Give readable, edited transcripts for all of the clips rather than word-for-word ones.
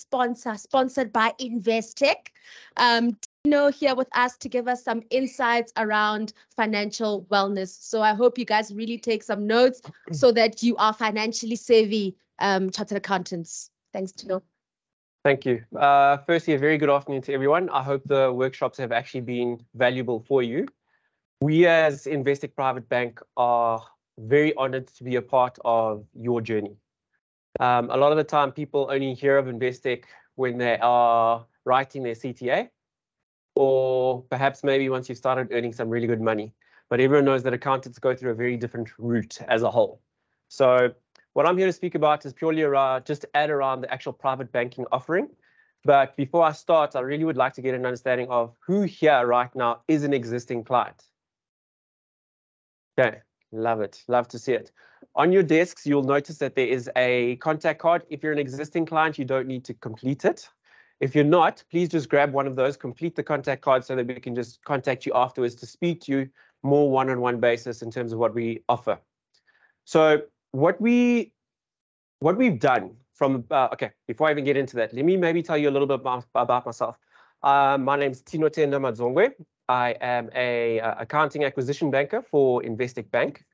sponsored by Investec. Tino here with us to give us some insights around financial wellness. So I hope you guys really take some notes so that you are financially savvy chartered accountants. Thanks, Tino. Thank you. Firstly, a very good afternoon to everyone. I hope the workshops have actually been valuable for you. We as Investec Private Bank are very honored to be a part of your journey. A lot of the time, people only hear of Investec when they are writing their CTA, or perhaps maybe once you've started earning some really good money. But everyone knows that accountants go through a very different route as a whole. So what I'm here to speak about is purely around, just to add around the actual private banking offering. But before I start, I really would like to get an understanding of who here right now is an existing client. Okay, love it. Love to see it. On your desks, you'll notice that there is a contact card. If you're an existing client, you don't need to complete it. If you're not, please just grab one of those, complete the contact card so that we can just contact you afterwards to speak to you more one-on-one basis in terms of what we offer. So what we've done from, okay, before I even get into that, let me maybe tell you a little bit about myself. My name is Tino Tenda Madzongwe. I am a accounting acquisition banker for Investec Bank,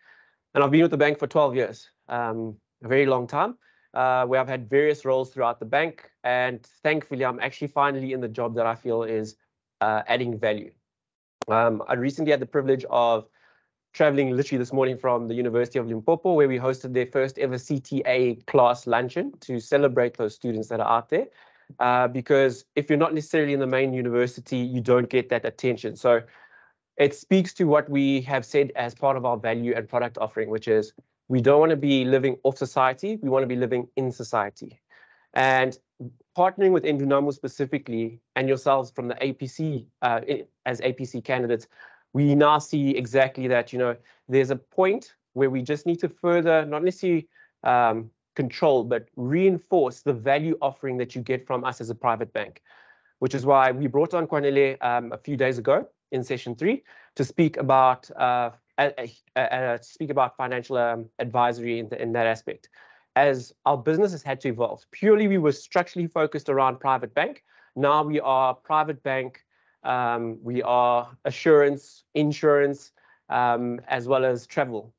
and I've been with the bank for 12 years, a very long time. Where I've had various roles throughout the bank, and thankfully I'm actually finally in the job that I feel is adding value. I recently had the privilege of traveling literally this morning from the University of Limpopo, where we hosted their first ever CTA class luncheon to celebrate those students that are out there. Because if you're not necessarily in the main university, you don't get that attention. So it speaks to what we have said as part of our value and product offering, which is we don't want to be living off society. We want to be living in society. And partnering with Ndunamu specifically and yourselves from the APC, as APC candidates, we now see exactly that, you know, there's a point where we just need to further, not necessarily control, but reinforce the value offering that you get from us as a private bank, which is why we brought on Kwanele a few days ago in session 3 to speak about financial advisory in that aspect. As our business has had to evolve, purely we were structurally focused around private bank. Now we are private bank, we are assurance, insurance, as well as travel.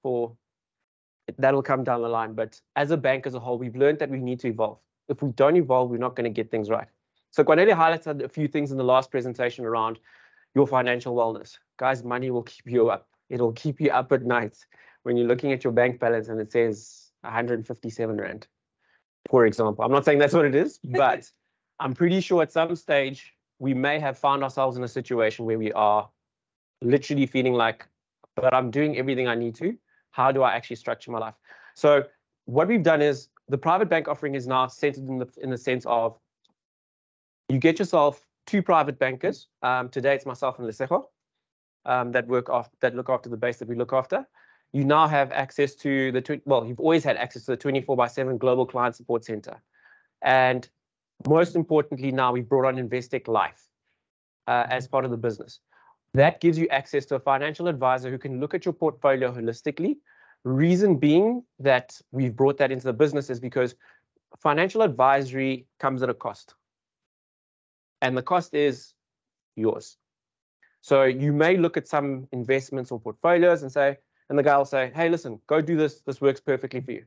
That'll come down the line. But as a bank as a whole, we've learned that we need to evolve. If we don't evolve, we're not going to get things right. So Kwanele highlighted a few things in the last presentation around your financial wellness. Guys, money will keep you up. It'll keep you up at night when you're looking at your bank balance and it says 157 Rand, for example. I'm not saying that's what it is, but I'm pretty sure at some stage we may have found ourselves in a situation where we are literally feeling like, but I'm doing everything I need to. How do I actually structure my life? So what we've done is the private bank offering is now centered in the sense of you get yourself 2 private bankers. Today it's myself and Lesego that look after the base that we look after. You now have access to you've always had access to the 24/7 global client support center. And most importantly, now we've brought on Investec Life as part of the business. That gives you access to a financial advisor who can look at your portfolio holistically. Reason being that we've brought that into the business is because financial advisory comes at a cost. And the cost is yours. So you may look at some investments or portfolios and the guy will say, hey, listen, go do this. This works perfectly for you.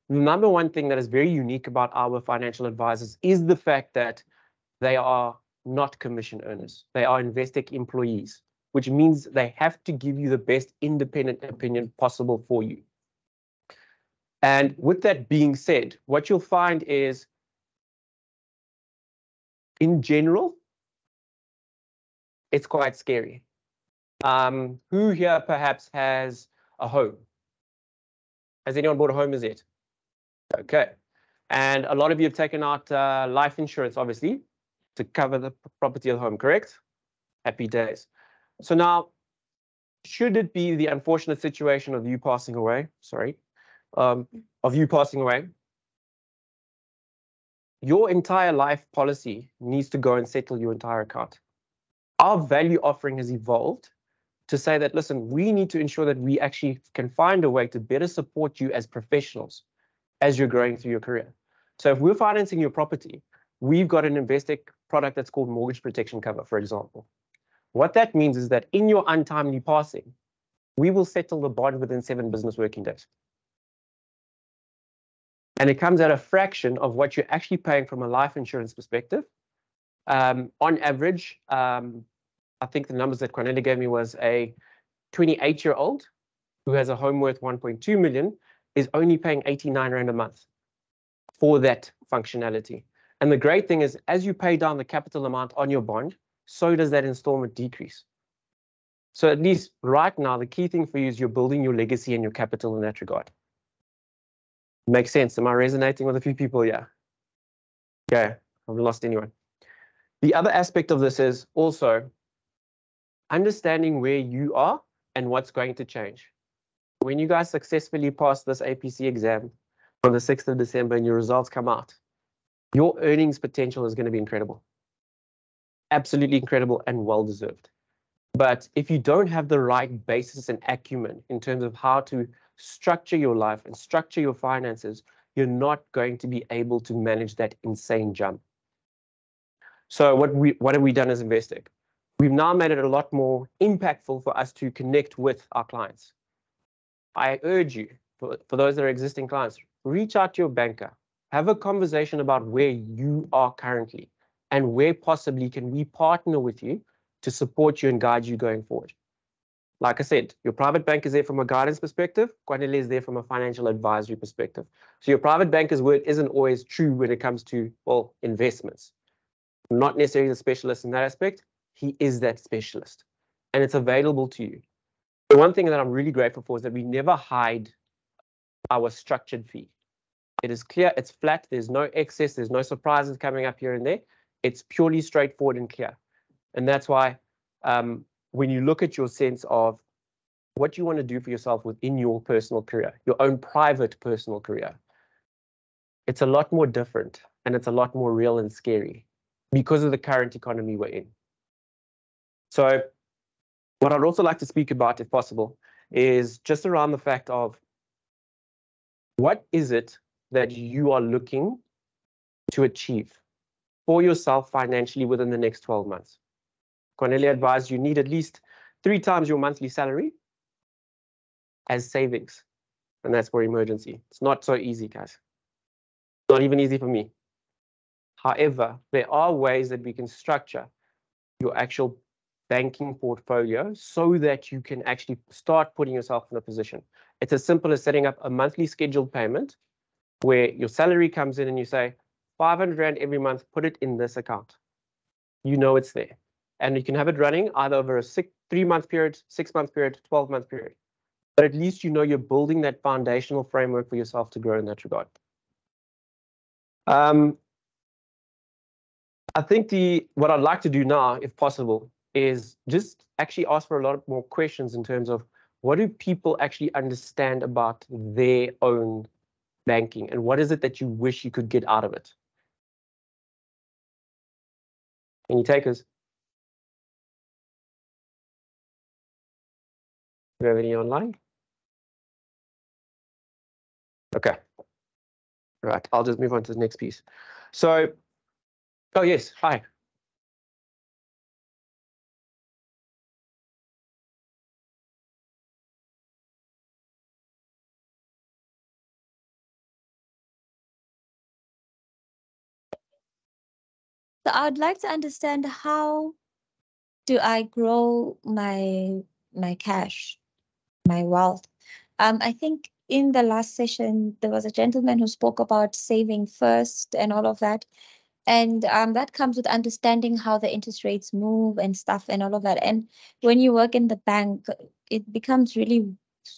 The number one thing that is very unique about our financial advisors is the fact that they are not commission earners. They are Investec employees, which means they have to give you the best independent opinion possible for you. And with that being said, what you'll find is, in general, it's quite scary. Who here perhaps has a home? Has anyone bought a home as yet? Okay. And a lot of you have taken out life insurance, obviously, to cover the property of the home, correct? Happy days. So now, should it be the unfortunate situation of you passing away, your entire life policy needs to go and settle your entire account. Our value offering has evolved to say that, listen, we need to ensure that we actually can find a way to better support you as professionals as you're growing through your career. So if we're financing your property, we've got an Investec product that's called mortgage protection cover, for example. What that means is that in your untimely passing, we will settle the bond within 7 business working days. And it comes at a fraction of what you're actually paying from a life insurance perspective. On average, I think the numbers that Cornelia gave me was a 28-year-old who has a home worth 1.2 million is only paying 89 Rand a month for that functionality. And the great thing is, as you pay down the capital amount on your bond, so does that installment decrease. So at least right now, the key thing for you is you're building your legacy and your capital in that regard. Makes sense. Am I resonating with a few people? Yeah. Okay, I've lost anyone. The other aspect of this is also understanding where you are and what's going to change. When you guys successfully pass this APC exam on the 6th of December and your results come out, your earnings potential is going to be incredible. Absolutely incredible and well-deserved. But if you don't have the right basis and acumen in terms of how to structure your life and structure your finances, you're not going to be able to manage that insane jump. So what have we done as Investec? We've now made it a lot more impactful for us to connect with our clients. I urge you, for those that are existing clients, reach out to your banker, have a conversation about where you are currently and where possibly can we partner with you to support you and guide you going forward. Like I said, your private bank is there from a guidance perspective. Cornelia is there from a financial advisory perspective. So your private banker's word isn't always true when it comes to, well, investments. Not necessarily the specialist in that aspect. He is that specialist and it's available to you. The one thing that I'm really grateful for is that we never hide our structured fee. It is clear, it's flat, there's no excess, there's no surprises coming up here and there. It's purely straightforward and clear. And that's why when you look at your sense of what you want to do for yourself within your personal career, your own private personal career, it's a lot more different and it's a lot more real and scary because of the current economy we're in. So what I'd also like to speak about, if possible, is just around the fact of what is it that you are looking to achieve for yourself financially within the next 12 months. Cornelia advised you need at least 3 times your monthly salary as savings, and that's for emergency. It's not so easy, guys. Not even easy for me. However, there are ways that we can structure your actual banking portfolio so that you can actually start putting yourself in a position. It's as simple as setting up a monthly scheduled payment where your salary comes in and you say 500 Rand every month, put it in this account. You know it's there. And you can have it running either over a 3-month period, 6-month period, 12-month period. But at least you know you're building that foundational framework for yourself to grow in that regard. I think what I'd like to do now, if possible, is just actually ask for a lot more questions in terms of what do people actually understand about their own banking and what is it that you wish you could get out of it? Any takers? Do you have any online? Okay. Right, I'll just move on to the next piece. So, oh yes, hi. So I'd like to understand, how do I grow my cash, my wealth? I think in the last session, there was a gentleman who spoke about saving first and all of that. And that comes with understanding how the interest rates move and stuff and all of that. And when you work in the bank, it becomes really,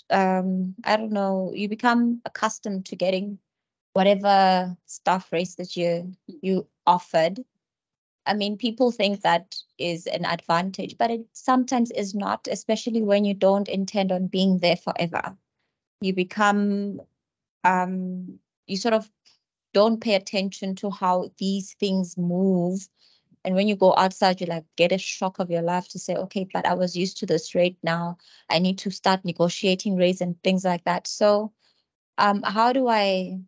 I don't know, you become accustomed to getting whatever staff rates that you offered. I mean, people think that is an advantage, but it sometimes is not, especially when you don't intend on being there forever. You become, you sort of don't pay attention to how these things move. And when you go outside, you like get a shock of your life to say, okay, but I was used to this rate now. I need to start negotiating rates and things like that. So how do I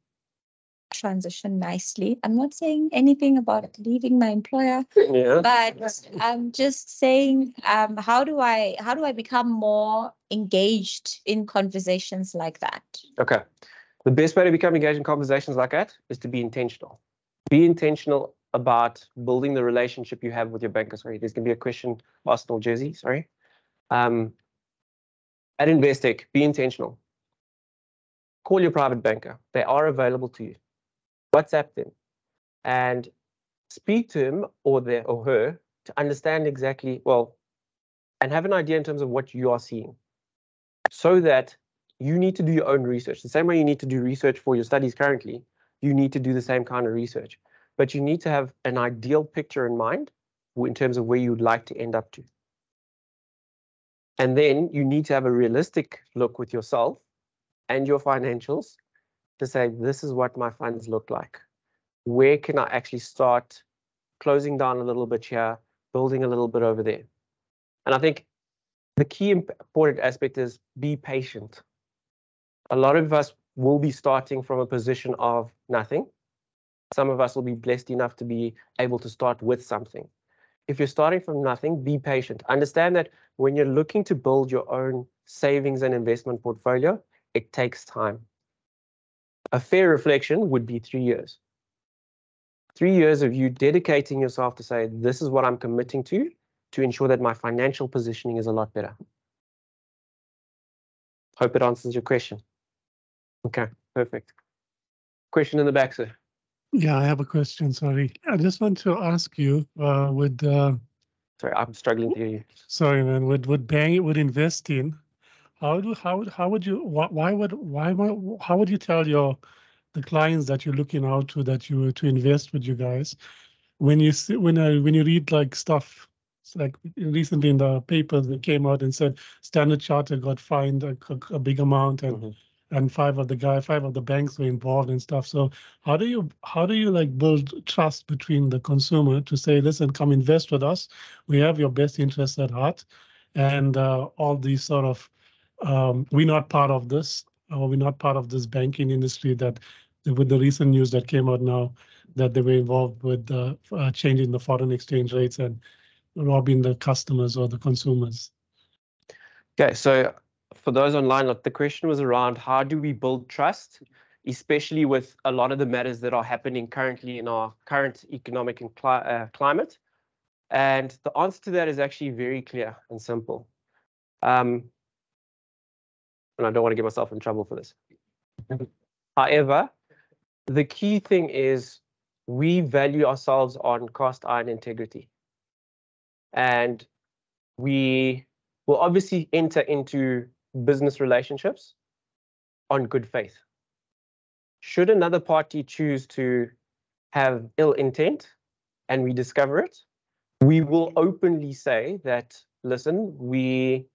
transition nicely. I'm not saying anything about leaving my employer, Yeah. but I'm just saying, how do I become more engaged in conversations like that? Okay. The best way to become engaged in conversations like that is to be intentional. Be intentional about building the relationship you have with your banker. Sorry, there's going to be a question, Arsenal jersey, sorry. At Investec, be intentional. Call your private banker. They are available to you. WhatsApp them and speak to him or her to understand exactly, well, and have an idea in terms of what you are seeing, so that you need to do your own research. The same way you need to do research for your studies currently, you need to do the same kind of research. But you need to have an ideal picture in mind in terms of where you'd like to end up to. And then you need to have a realistic look with yourself and your financials to say, this is what my funds look like. Where can I actually start closing down a little bit here, building a little bit over there? And I think the key important aspect is be patient. A lot of us will be starting from a position of nothing. Some of us will be blessed enough to be able to start with something. If you're starting from nothing, be patient. Understand that when you're looking to build your own savings and investment portfolio, it takes time. A fair reflection would be 3 years. 3 years of you dedicating yourself to say, this is what I'm committing to ensure that my financial positioning is a lot better. Hope it answers your question. Okay, perfect. Question in the back, sir. Yeah, I have a question. Sorry, I just want to ask you with. Sorry, I'm struggling to hear you. Sorry, man. Would investing? How would you? How would you tell the clients that you're looking out to invest with you guys when you see when you read like stuff? It's like recently in the papers they came out and said Standard Chartered got fined a big amount and five of the banks were involved and stuff. So how do you like build trust between the consumer to say, listen, come invest with us. We have your best interests at heart, and all these sort of we're not part of this, or we're not part of this banking industry that with the recent news that came out now that they were involved with changing the foreign exchange rates and robbing the customers or the consumers. Okay, so for those online, the question was around how do we build trust, especially with a lot of the matters that are happening currently in our current economic and climate. And the answer to that is actually very clear and simple. And I don't want to get myself in trouble for this. However, the key thing is we value ourselves on cost, eye, and integrity. And we will obviously enter into business relationships on good faith. Should another party choose to have ill intent and we discover it, we will openly say that, listen, we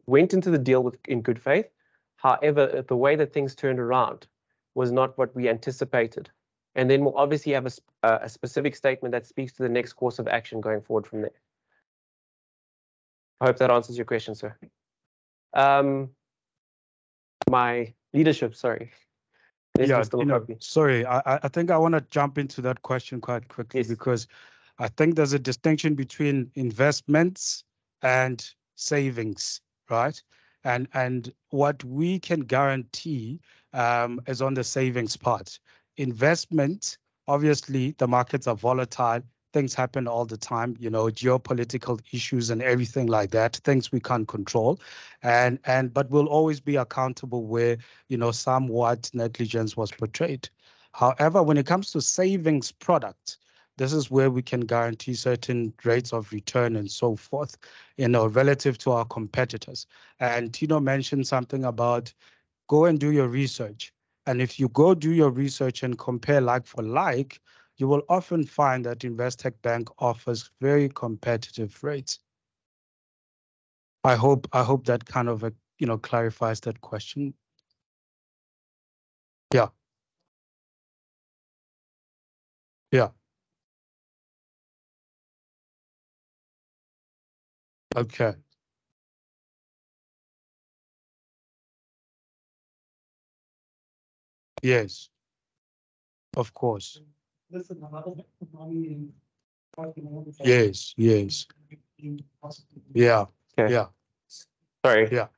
went into the deal in good faith. However, the way that things turned around was not what we anticipated. And then we'll obviously have a specific statement that speaks to the next course of action going forward from there. I hope that answers your question, sir. My leadership, sorry. Yes, Yeah, Mr. Mokopi. sorry, I think I want to jump into that question quite quickly because I think there's a distinction between investments and savings, right? And what we can guarantee is on the savings part. Investment, obviously, the markets are volatile. Things happen all the time, geopolitical issues and everything like that, things we can't control. But we'll always be accountable where, somewhat negligence was portrayed. However, when it comes to savings products, this is where we can guarantee certain rates of return and so forth, relative to our competitors. And Tino mentioned something about go and do your research. And if you go do your research and compare like for like, you will often find that Investec Bank offers very competitive rates. I hope that kind of clarifies that question. Yeah. Yeah. Okay. Yes. Of course. Yes, yes. Yeah, Okay. yeah, Sorry. yeah.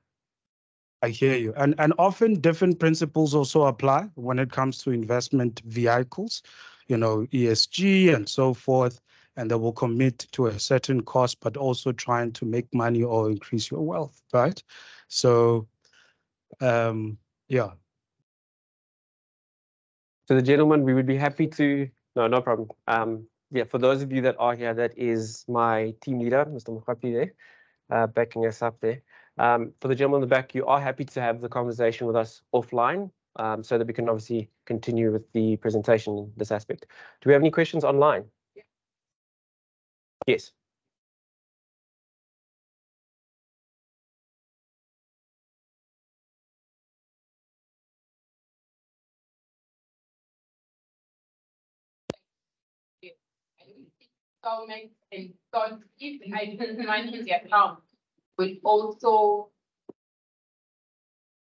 I hear you. And often different principles also apply when it comes to investment vehicles, ESG and so forth. And they will commit to a certain cost, but also trying to make money or increase your wealth, right? So, yeah. So the gentleman, we would be happy to, no problem. Yeah, for those of you that are here, that is my team leader, Mr. Mokhapi there, backing us up there. For the gentleman in the back, you are happy to have the conversation with us offline, so that we can obviously continue with the presentation in this aspect. Do we have any questions online? Yes. Government and thought if I didn't money in the account would also,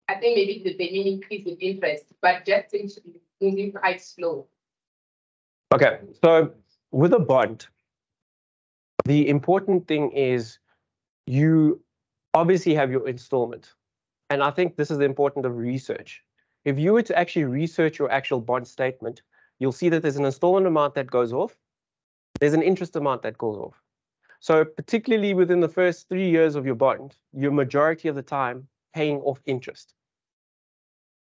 I think maybe the main increase in interest, but just seems to be moving quite slow. Okay, so with a bond, the important thing is you obviously have your installment. And I think this is the importance of research. If you were to actually research your actual bond statement, you'll see that there's an installment amount that goes off. There's an interest amount that goes off. So particularly within the first 3 years of your bond, you're majority of the time paying off interest.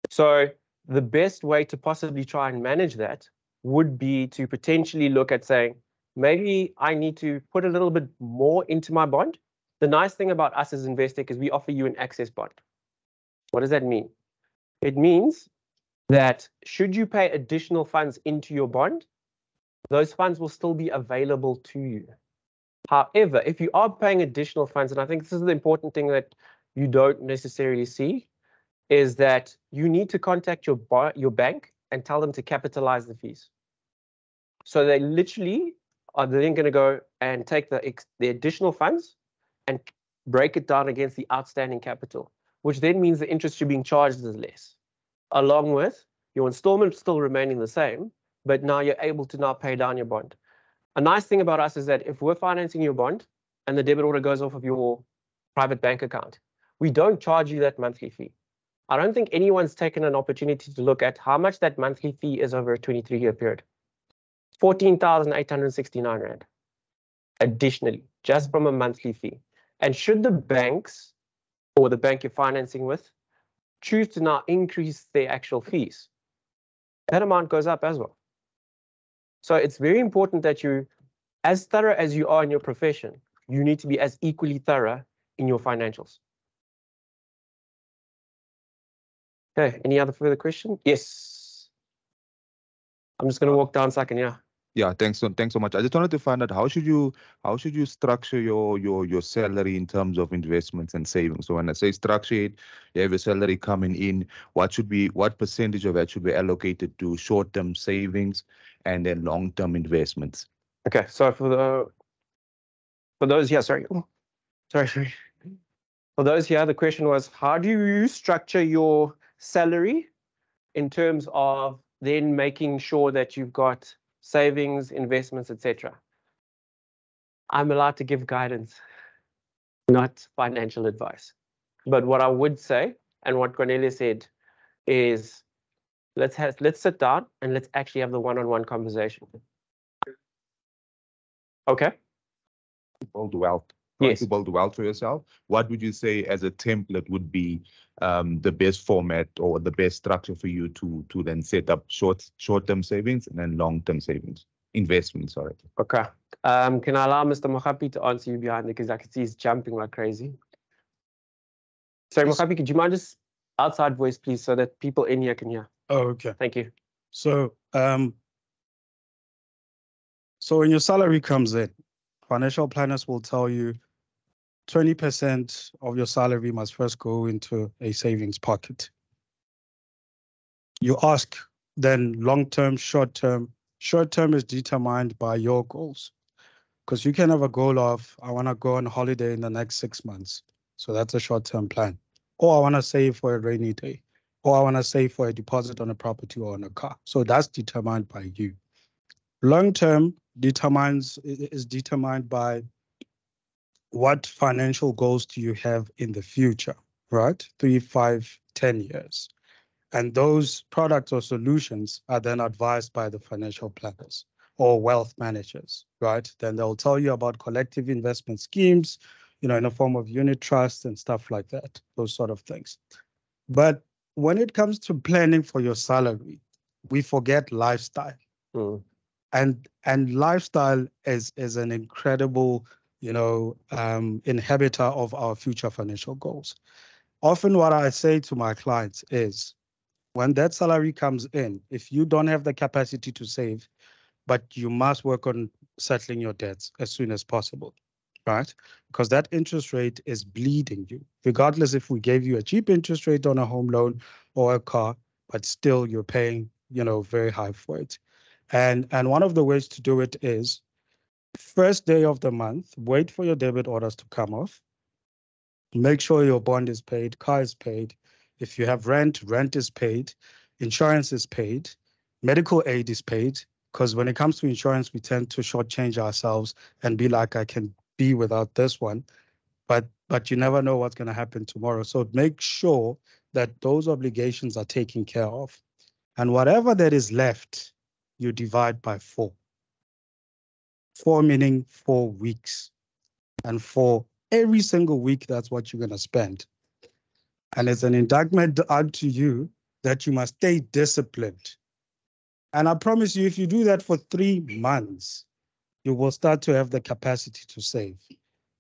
So the best way to possibly try and manage that would be to potentially look at saying, maybe I need to put a little bit more into my bond. The nice thing about us as Investec is we offer you an access bond. What does that mean? It means that should you pay additional funds into your bond, those funds will still be available to you. However, if you are paying additional funds, and I think this is the important thing that you don't necessarily see, is that you need to contact your bank and tell them to capitalize the fees. So they literally are then going to go and take the additional funds and break it down against the outstanding capital, which then means the interest you're being charged is less, along with your installment still remaining the same, but now you're able to now pay down your bond. A nice thing about us is that if we're financing your bond and the debit order goes off of your private bank account, we don't charge you that monthly fee. I don't think anyone's taken an opportunity to look at how much that monthly fee is over a 23-year period. 14,869 Rand. Additionally, just from a monthly fee. And should the banks or the bank you're financing with choose to now increase their actual fees, that amount goes up as well. So it's very important that you, as thorough as you are in your profession, you need to be as equally thorough in your financials. Okay, any other further question? Yes. I'm just going to walk down so I can, yeah. Yeah, thanks so much. I just wanted to find out how should you structure your salary in terms of investments and savings. So when I say structure it, you have your salary coming in, what percentage of that should be allocated to short-term savings and then long-term investments? Okay, so for those here, sorry. Sorry. For those here, the question was, how do you structure your salary in terms of then making sure that you've got savings, investments, etc.? I'm allowed to give guidance, not financial advice. But what I would say, and what Cornelia said, is let's sit down and let's actually have the one-on-one conversation. Okay. Build wealth. Yes. To build wealth for yourself. What would you say as a template would be the best format or the best structure for you to then set up short-term savings and then long-term savings? Investments, sorry. Okay. Can I allow Mr. Mokhapi to answer you behind it, because I can see he's jumping like crazy. Sorry, Mokhapi, could you mind just outside voice, please, so that people in here can hear? Oh, okay. Thank you. So, so when your salary comes in, financial planners will tell you 20% of your salary must first go into a savings pocket. You ask then long-term, short-term. Short-term is determined by your goals, because you can have a goal of, I want to go on holiday in the next 6 months. So that's a short-term plan. Or I want to save for a rainy day. or I want to save for a deposit on a property or on a car. So that's determined by you. Long-term is determined by what financial goals do you have in the future, right? 3, 5, 10 years. And those products or solutions are then advised by the financial planners or wealth managers, right? Then they'll tell you about collective investment schemes, in the form of unit trusts and stuff like that, those sort of things. But when it comes to planning for your salary, we forget lifestyle. Mm. And lifestyle is an incredible, inhibitor of our future financial goals. Often what I say to my clients is, when that salary comes in, if you don't have the capacity to save, but you must work on settling your debts as soon as possible, right? Because that interest rate is bleeding you, regardless if we gave you a cheap interest rate on a home loan or a car, but still you're paying, very high for it. And one of the ways to do it is, first day of the month, wait for your debit orders to come off. Make sure your bond is paid, car is paid. If you have rent is paid, insurance is paid, medical aid is paid. Because when it comes to insurance, we tend to shortchange ourselves and be like, I can be without this one. But you never know what's going to happen tomorrow. So make sure that those obligations are taken care of. And whatever that is left, you divide by 4. 4 meaning 4 weeks. And for every single week, that's what you're going to spend. And it's an indictment unto you that you must stay disciplined. And I promise you, if you do that for 3 months, you will start to have the capacity to save,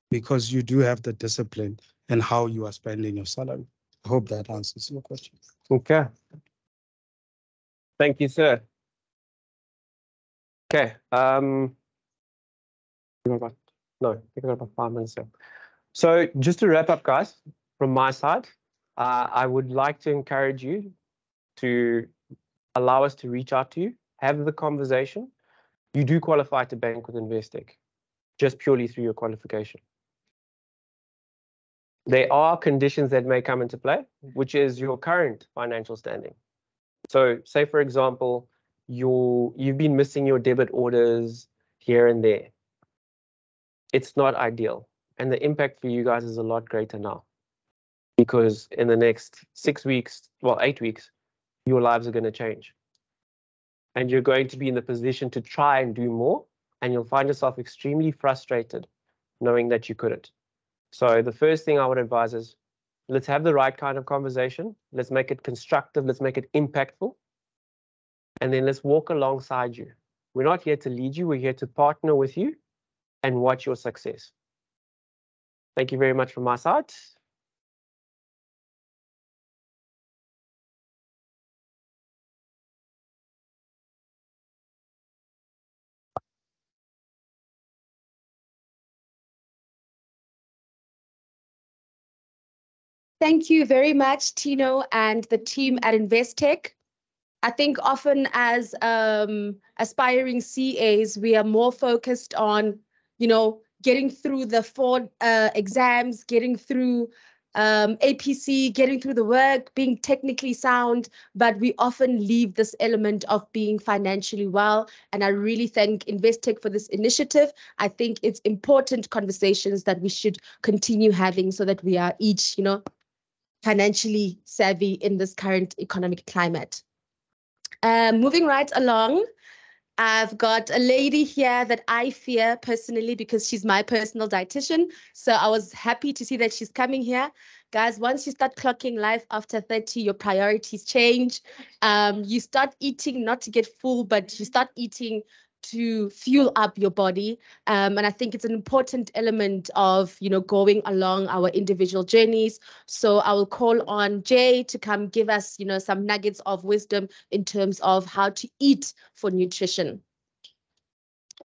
because you do have the discipline in how you are spending your salary. I hope that answers your question. Okay. Thank you, sir. Okay. I think I got about 5 minutes left. So just to wrap up, guys, from my side, I would like to encourage you to allow us to reach out to you, have the conversation. You do qualify to bank with Investec, just purely through your qualification. There are conditions that may come into play, which is your current financial standing. So say, for example, you've been missing your debit orders here and there. It's not ideal. And the impact for you guys is a lot greater now, because in the next 6 weeks, well, 8 weeks, your lives are going to change. And you're going to be in the position to try and do more, and you'll find yourself extremely frustrated knowing that you couldn't. So the first thing I would advise is, let's have the right kind of conversation. Let's make it constructive. Let's make it impactful. And then let's walk alongside you. We're not here to lead you. We're here to partner with you and watch your success. Thank you very much from my side. Thank you very much, Tino and the team at Investec. I think often as aspiring CAs, we are more focused on, getting through the 4 exams, getting through APC, getting through the work, being technically sound, but we often leave this element of being financially well. And I really thank Investec for this initiative. I think it's important conversations that we should continue having so that we are each, financially savvy in this current economic climate. Moving right along, I've got a lady here that I fear personally because she's my personal dietitian. So I was happy to see that she's coming here. Guys, once you start clocking life after 30, your priorities change. You start eating not to get full, but you start eating to fuel up your body. And I think it's an important element of, going along our individual journeys. So I will call on Jay to come give us, some nuggets of wisdom in terms of how to eat for nutrition.